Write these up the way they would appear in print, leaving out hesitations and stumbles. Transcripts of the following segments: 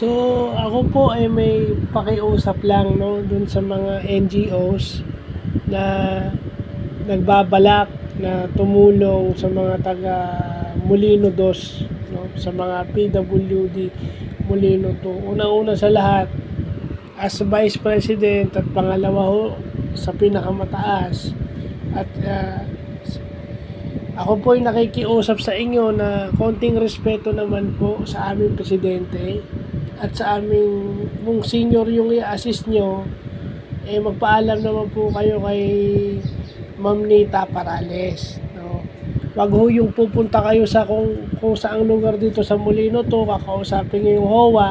So, ako po ay may pakiusap lang dun sa mga NGOs na nagbabalak na tumulong sa mga taga Molino 2, sa mga PWD Molino 2. Una-una sa lahat, as Vice President at pangalawa ho sa pinakamataas, at ako po ay nakikiusap sa inyo na konting respeto naman po sa aming presidente at sa aming, kung senior yung i-assist nyo, magpaalam naman po kayo kay Ma'am Nita Parales. Wag ho yung pupunta kayo sa kung saang lugar dito sa Molino 2, kakausapin nyo yung HOA,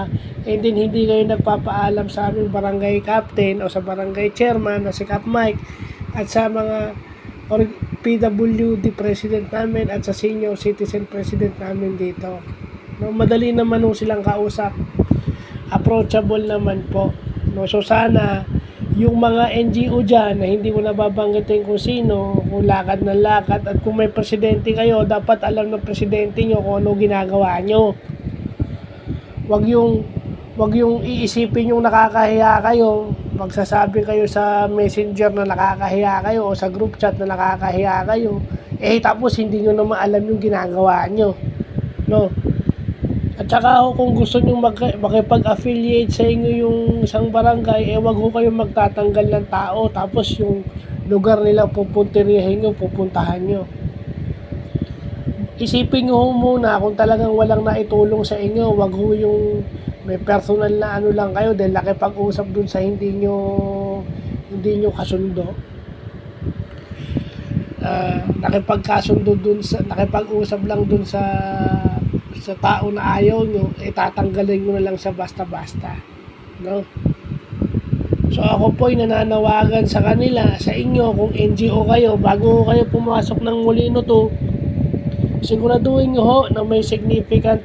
and then hindi kayo nagpapaalam sa aming barangay captain o sa barangay chairman na si Cap Mike at sa mga PWD president namin at sa senior citizen president namin dito. Madali naman ho silang kausap. Approachable naman po. So sana yung mga NGO dyan na hindi ko nababanggitin kung sino, kung lakad ng lakad, at kung may presidente kayo, dapat alam ng presidente nyo kung ano ginagawa nyo. Wag yung iisipin yung nakakahiya kayo, magsasabi kayo sa messenger na nakakahiya kayo o sa group chat na nakakahiya kayo, tapos hindi nyo naman alam yung ginagawa nyo. At saka kung gusto nyo makipag-affiliate sa inyo yung isang barangay, wag ho kayong magtatanggal ng tao tapos yung lugar nila pupuntirihin nyo, pupuntahan nyo. Isipin nyo muna kung talagang walang naitulong sa inyo. Wag ho yung may personal na ano lang kayo dahil nakipag-usap dun sa hindi nyo kasundo. Nakipag-usap lang dun sa tao na ayaw nyo, tatanggalin nyo na lang sa basta-basta. So ako po ay nananawagan sa kanila, sa inyo, kung NGO kayo, bago kayo pumasok ng Molino 2, siguraduhin nyo ho na may significant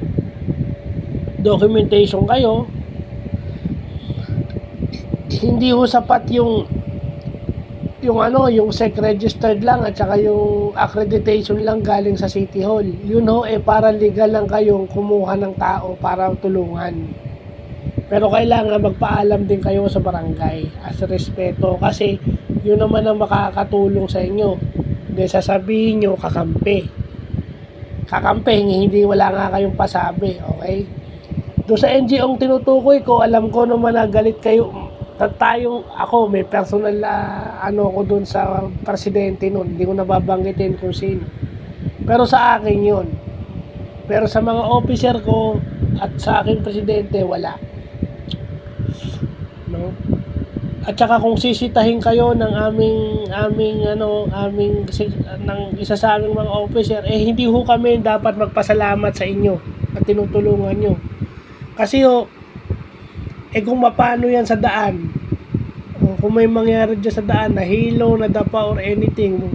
documentation kayo. Hindi ho sapat yung SEC registered lang at saka yung accreditation lang galing sa City Hall. Yun ho, para legal lang kayong kumuha ng tao para tulungan. Pero kailangan magpaalam din kayo sa barangay as respeto, kasi yun naman ang makakatulong sa inyo. Hindi sasabihin nyo kakampi, hindi wala nga kayong pasabi. Okay? Doon sa NGO ang tinutukoy ko, alam ko naman na galit kayo. Ako may personal na ko doon sa presidente noon, hindi ko nababanggitin kung sino, pero sa akin yun. Pero sa mga officer ko at sa akin presidente, wala. At saka kung sisitahin kayo ng ng isa sa aming mga officer, hindi ho kami dapat magpasalamat sa inyo at tinutulungan nyo. Kasi kung mapano yan sa daan, kung may mangyari dyan sa daan, nahilo, nadapa or anything,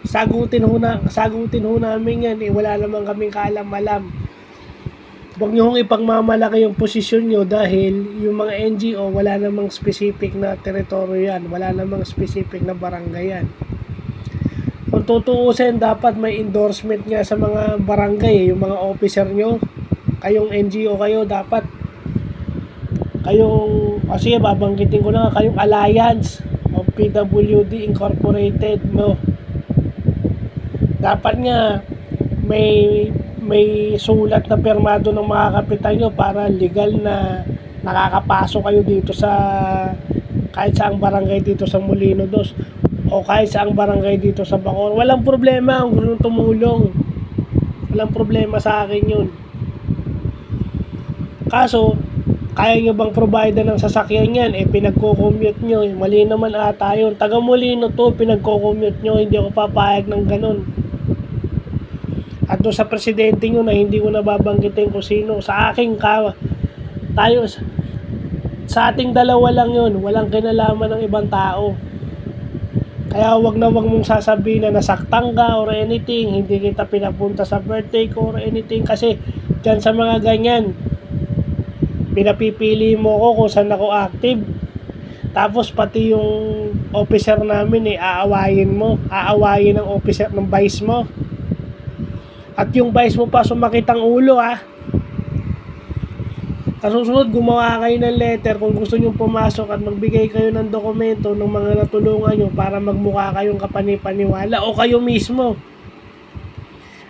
sagutin ho namin yan. Wala naman kaming kaalam-alam. Huwag nyo hong ipagmamalaki yung posisyon nyo dahil yung mga NGO, wala namang specific na teritoryo yan, wala namang specific na barangay yan. Kung tutuusin, dapat may endorsement nga sa mga barangay, yung mga officer nyo. Kayong NGO kayo, dapat kayong, sige, babanggitin ko na, kayong Alliance of PWD Incorporated, dapat nga may sulat na permado ng mga kapitan nyo para legal na nakakapasok kayo dito sa kahit saang barangay dito sa Molino 2 o kahit saang barangay dito sa Bacoor. Walang problema kung gusto tumulong, walang problema sa akin yun. Kaso kaya nyo bang provide ng sasakyan yan? Pinagko-commute nyo. Mali naman ata yun. Taga Molino 2, pinagko-commute nyo. Hindi ako papayag ng ganun. At doon sa presidente nyo na hindi ko nababanggitin kung sino, sa aking sa ating dalawa lang yun. Walang kinalaman ng ibang tao. Kaya wag mong sasabihin na nasaktan ka or anything, hindi kita pinapunta sa birthday ko or anything, kasi dyan sa mga ganyan, pinapipili mo ko kung saan ako active. Tapos pati yung officer namin aawayin ng officer ng vice mo. At yung vice mo pa sumakit ang ulo Kasusunod, gumawa kayo ng letter kung gusto nyo pumasok at magbigay kayo ng dokumento ng mga natulungan nyo para magmukha kayong kapanipaniwala o kayo mismo.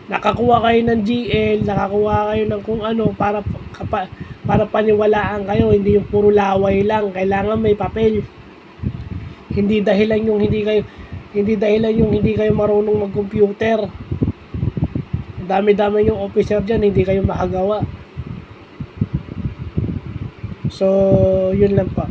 Nakakuha kayo ng GL, nakakuha kayo ng kung ano para paniwalaan kayo, hindi yung puro laway lang. Kailangan may papel. Hindi dahilan yung hindi kayo marunong mag-computer. Dami-dami yung officer diyan, hindi kayo makagawa. So, yun lang pa.